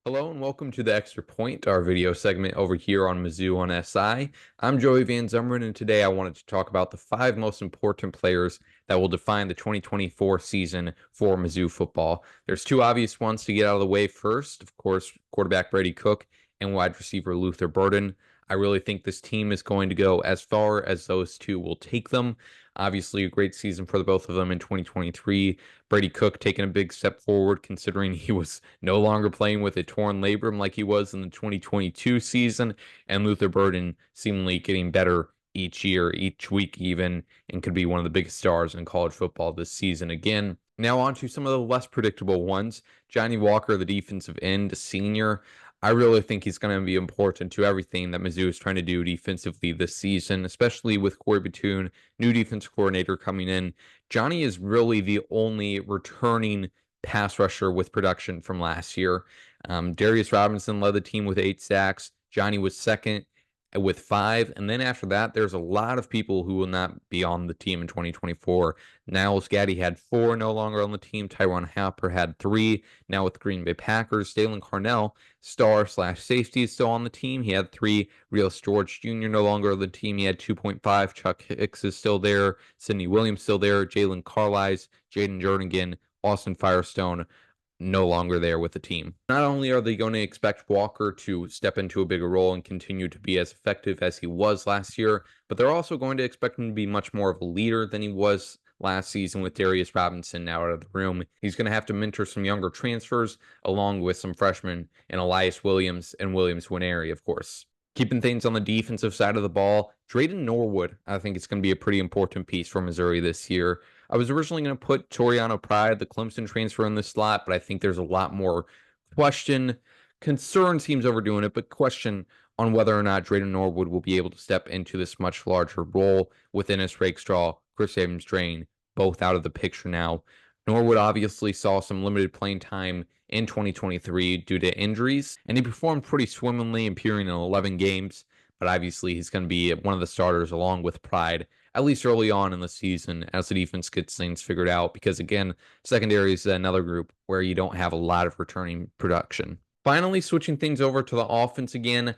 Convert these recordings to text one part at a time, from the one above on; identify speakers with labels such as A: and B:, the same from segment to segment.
A: Hello and welcome to the Extra Point, our video segment over here on MizzouOnSI. I'm Joey Van Zummeren, and today I wanted to talk about the five most important players that will define the 2024 season for Mizzou football. There's two obvious ones to get out of the way first. Of course, quarterback Brady Cook and wide receiver Luther Burden. I really think this team is going to go as far as those two will take them. Obviously, a great season for the both of them in 2023. Brady Cook taking a big step forward considering he was no longer playing with a torn labrum like he was in the 2022 season, and Luther Burden seemingly getting better each year, each week even, and could be one of the biggest stars in college football this season again. Now on to some of the less predictable ones. Johnny Walker, the defensive end, senior. I really think he's going to be important to everything that Mizzou is trying to do defensively this season, especially with Corey Batoon, new defense coordinator coming in. Johnny is really the only returning pass rusher with production from last year. Darius Robinson led the team with 8 sacks. Johnny was second with 5. And then after that, there's a lot of people who will not be on the team in 2024. Niles Gaddy had 4 no longer on the team. Tyron Happer had 3. Now with Green Bay Packers, Dalen Carnell, star/safety, is still on the team. He had 3. Rios George Jr. no longer on the team. He had 2.5. Chuck Hicks is still there. Sidney Williams still there. Jalen Carlisle, Jaden Jernigan, Austin Firestone no longer there with the team. Not only are they going to expect Walker to step into a bigger role and continue to be as effective as he was last year, but they're also going to expect him to be much more of a leader than he was last season with Darius Robinson now out of the room. He's going to have to mentor some younger transfers along with some freshmen and Elias Williams and Williams Winery, of course. Keeping things on the defensive side of the ball, Drayden Norwood, I think it's going to be a pretty important piece for Missouri this year. I was originally going to put Toriano Pride, the Clemson transfer, in this slot, but I think there's a lot more concern seems overdoing it, but question on whether or not Drayden Norwood will be able to step into this much larger role within Ennis Rakestraw, Chris Abrams-Drain, both out of the picture now. Norwood obviously saw some limited playing time in 2023 due to injuries, and he performed pretty swimmingly, appearing in 11 games, but obviously he's going to be one of the starters along with Pride, at least early on in the season as the defense gets things figured out, because again, secondary is another group where you don't have a lot of returning production. Finally, switching things over to the offense again,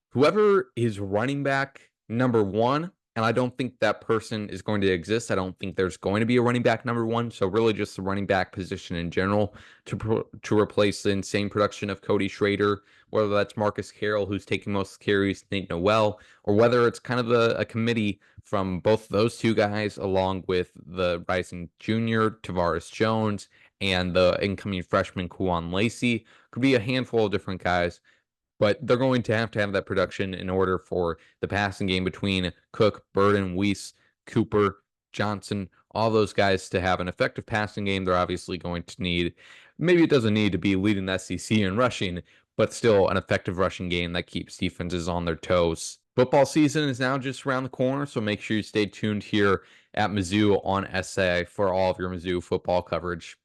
A: whoever is running back number one, and I don't think that person is going to exist. I don't think there's going to be a running back number one. So really just the running back position in general to replace the insane production of Cody Schrader, whether that's Marcus Carroll, who's taking most carries, Nate Noel, or whether it's kind of a committee from both those two guys, along with the rising junior, Tavares Jones, and the incoming freshman, Kuwan Lacey. Could be a handful of different guys, but they're going to have that production in order for the passing game between Cook, Burden, Weiss, Cooper, Johnson, all those guys to have an effective passing game. They're obviously going to need, maybe it doesn't need to be leading the SEC in rushing, but still an effective rushing game that keeps defenses on their toes. Football season is now just around the corner, so make sure you stay tuned here at Mizzou on SA for all of your Mizzou football coverage.